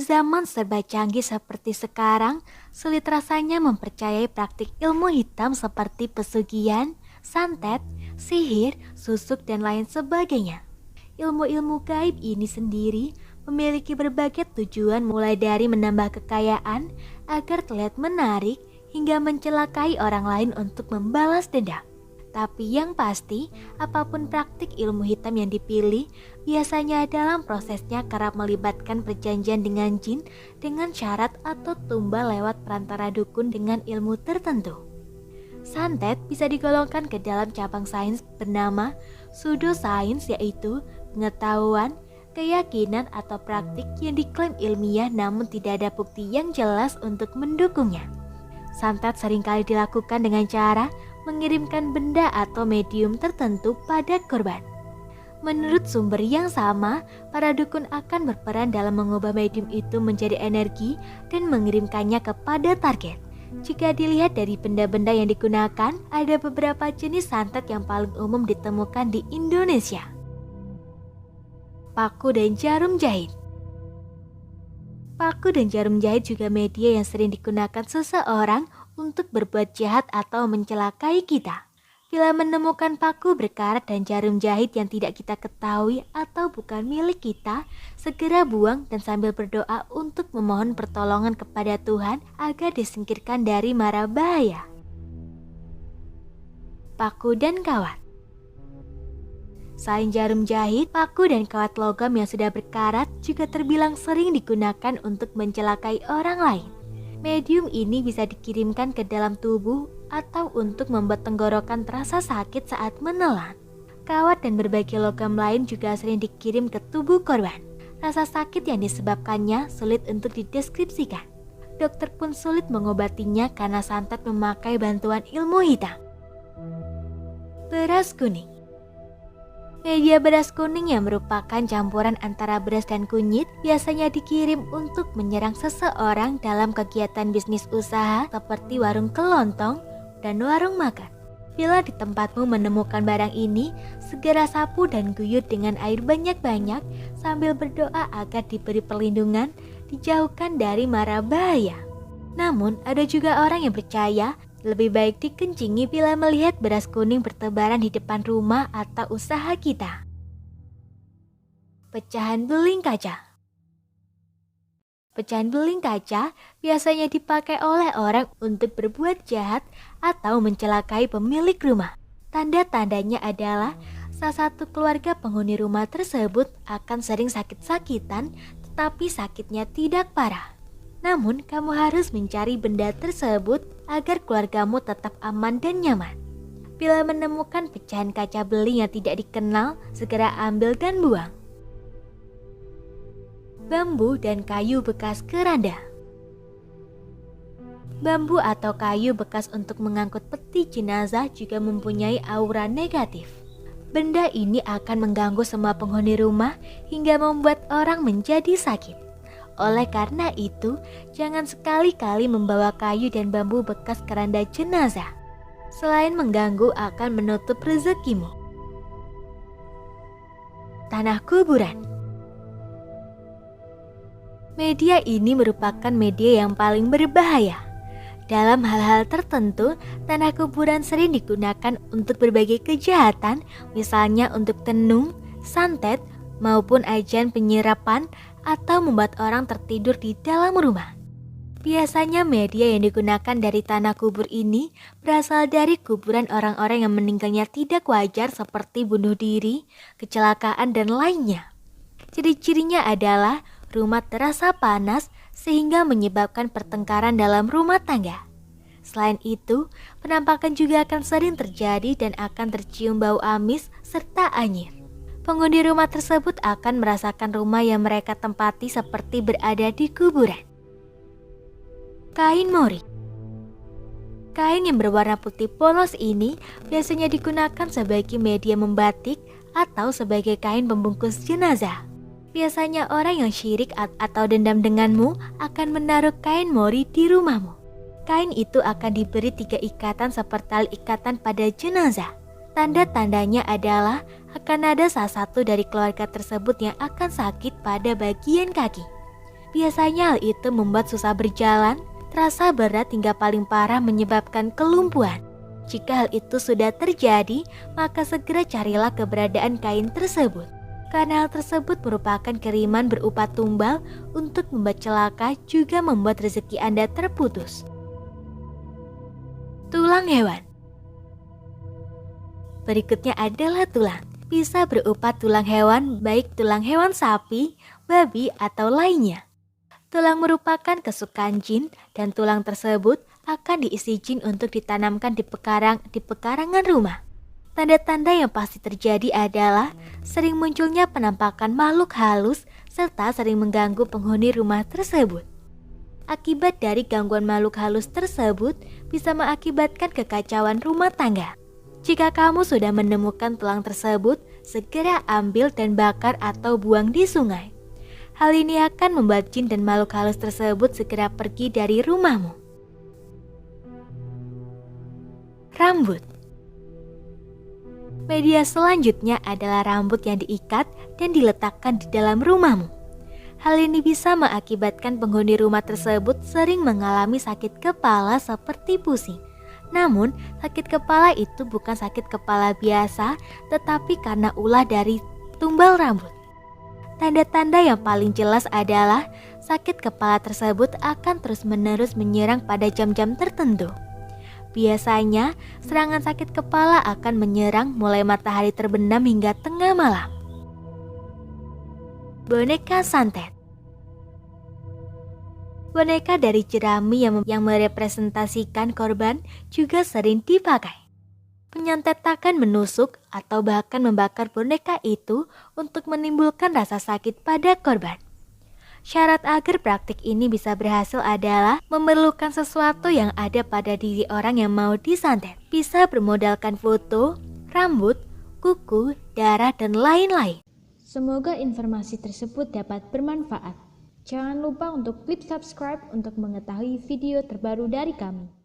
zaman serba canggih seperti sekarang, sulit rasanya mempercayai praktik ilmu hitam seperti pesugihan, santet, sihir, susuk, dan lain sebagainya. Ilmu-ilmu gaib ini sendiri memiliki berbagai tujuan, mulai dari menambah kekayaan agar terlihat menarik hingga mencelakai orang lain untuk membalas dendam. Tapi yang pasti, apapun praktik ilmu hitam yang dipilih, biasanya dalam prosesnya kerap melibatkan perjanjian dengan jin dengan syarat atau tumbal lewat perantara dukun dengan ilmu tertentu. Santet bisa digolongkan ke dalam cabang sains bernama pseudoscience, yaitu pengetahuan, keyakinan, atau praktik yang diklaim ilmiah namun tidak ada bukti yang jelas untuk mendukungnya. Santet seringkali dilakukan dengan cara mengirimkan benda atau medium tertentu pada korban. Menurut sumber yang sama, para dukun akan berperan dalam mengubah medium itu menjadi energi dan mengirimkannya kepada target. Jika dilihat dari benda-benda yang digunakan, ada beberapa jenis santet yang paling umum ditemukan di Indonesia. Paku dan jarum jahit. Paku dan jarum jahit juga media yang sering digunakan seseorang untuk berbuat jahat atau mencelakai kita. Bila menemukan paku berkarat dan jarum jahit yang tidak kita ketahui atau bukan milik kita, segera buang dan sambil berdoa untuk memohon pertolongan kepada Tuhan agar disingkirkan dari mara bahaya. Paku dan kawat. Selain jarum jahit, paku dan kawat logam yang sudah berkarat juga terbilang sering digunakan untuk mencelakai orang lain. Medium ini bisa dikirimkan ke dalam tubuh atau untuk membuat tenggorokan terasa sakit saat menelan. Kawat dan berbagai logam lain juga sering dikirim ke tubuh korban. Rasa sakit yang disebabkannya sulit untuk dideskripsikan. Dokter pun sulit mengobatinya karena santet memakai bantuan ilmu hitam. Beras kuning. Media beras kuning yang merupakan campuran antara beras dan kunyit biasanya dikirim untuk menyerang seseorang dalam kegiatan bisnis usaha seperti warung kelontong dan warung makan. Bila di tempatmu menemukan barang ini, segera sapu dan guyur dengan air banyak-banyak sambil berdoa agar diberi perlindungan, dijauhkan dari mara bahaya. Namun, ada juga orang yang percaya lebih baik dikencingi bila melihat beras kuning bertebaran di depan rumah atau usaha kita. Pecahan beling kaca. Pecahan beling kaca biasanya dipakai oleh orang untuk berbuat jahat atau mencelakai pemilik rumah. Tanda-tandanya adalah salah satu keluarga penghuni rumah tersebut akan sering sakit-sakitan, tetapi sakitnya tidak parah. Namun, kamu harus mencari benda tersebut agar keluargamu tetap aman dan nyaman. Bila menemukan pecahan kaca beling yang tidak dikenal, segera ambil dan buang. Bambu dan kayu bekas keranda. Bambu atau kayu bekas untuk mengangkut peti jenazah juga mempunyai aura negatif. Benda ini akan mengganggu semua penghuni rumah hingga membuat orang menjadi sakit. Oleh karena itu, jangan sekali-kali membawa kayu dan bambu bekas keranda jenazah. Selain mengganggu, akan menutup rezekimu. Tanah kuburan. Media ini merupakan media yang paling berbahaya. Dalam hal-hal tertentu, tanah kuburan sering digunakan untuk berbagai kejahatan, misalnya untuk tenung, santet, maupun ajian penyirapan atau membuat orang tertidur di dalam rumah. Biasanya media yang digunakan dari tanah kubur ini berasal dari kuburan orang-orang yang meninggalnya tidak wajar seperti bunuh diri, kecelakaan, dan lainnya. Ciri-cirinya adalah rumah terasa panas sehingga menyebabkan pertengkaran dalam rumah tangga. Selain itu, penampakan juga akan sering terjadi dan akan tercium bau amis serta anyir. Penghuni rumah tersebut akan merasakan rumah yang mereka tempati seperti berada di kuburan. Kain mori. Kain yang berwarna putih polos ini biasanya digunakan sebagai media membatik atau sebagai kain pembungkus jenazah. Biasanya orang yang syirik atau dendam denganmu akan menaruh kain mori di rumahmu. Kain itu akan diberi 3 ikatan seperti tali ikatan pada jenazah. Tanda-tandanya adalah akan ada salah satu dari keluarga tersebut yang akan sakit pada bagian kaki. Biasanya hal itu membuat susah berjalan, terasa berat hingga paling parah menyebabkan kelumpuhan. Jika hal itu sudah terjadi, maka segera carilah keberadaan kain tersebut. Karena hal tersebut merupakan kiriman berupa tumbal untuk membuat celaka juga membuat rezeki Anda terputus. Tulang hewan. Berikutnya adalah tulang. Bisa berupa tulang hewan, baik tulang hewan sapi, babi, atau lainnya. Tulang merupakan kesukaan jin dan tulang tersebut akan diisi jin untuk ditanamkan di pekarangan rumah. Tanda-tanda yang pasti terjadi adalah sering munculnya penampakan makhluk halus serta sering mengganggu penghuni rumah tersebut. Akibat dari gangguan makhluk halus tersebut bisa mengakibatkan kekacauan rumah tangga. Jika kamu sudah menemukan tulang tersebut, segera ambil dan bakar atau buang di sungai. Hal ini akan membuat jin dan makhluk halus tersebut segera pergi dari rumahmu. Rambut. Media selanjutnya adalah rambut yang diikat dan diletakkan di dalam rumahmu. Hal ini bisa mengakibatkan penghuni rumah tersebut sering mengalami sakit kepala seperti pusing. Namun, sakit kepala itu bukan sakit kepala biasa, tetapi karena ulah dari tumbal rambut. Tanda-tanda yang paling jelas adalah sakit kepala tersebut akan terus-menerus menyerang pada jam-jam tertentu. Biasanya, serangan sakit kepala akan menyerang mulai matahari terbenam hingga tengah malam. Boneka santet. Boneka dari jerami yang merepresentasikan korban juga sering dipakai. Penyantet akan menusuk atau bahkan membakar boneka itu untuk menimbulkan rasa sakit pada korban. Syarat agar praktik ini bisa berhasil adalah memerlukan sesuatu yang ada pada diri orang yang mau disantet. Bisa bermodalkan foto, rambut, kuku, darah, dan lain-lain. Semoga informasi tersebut dapat bermanfaat. Jangan lupa untuk klik subscribe untuk mengetahui video terbaru dari kami.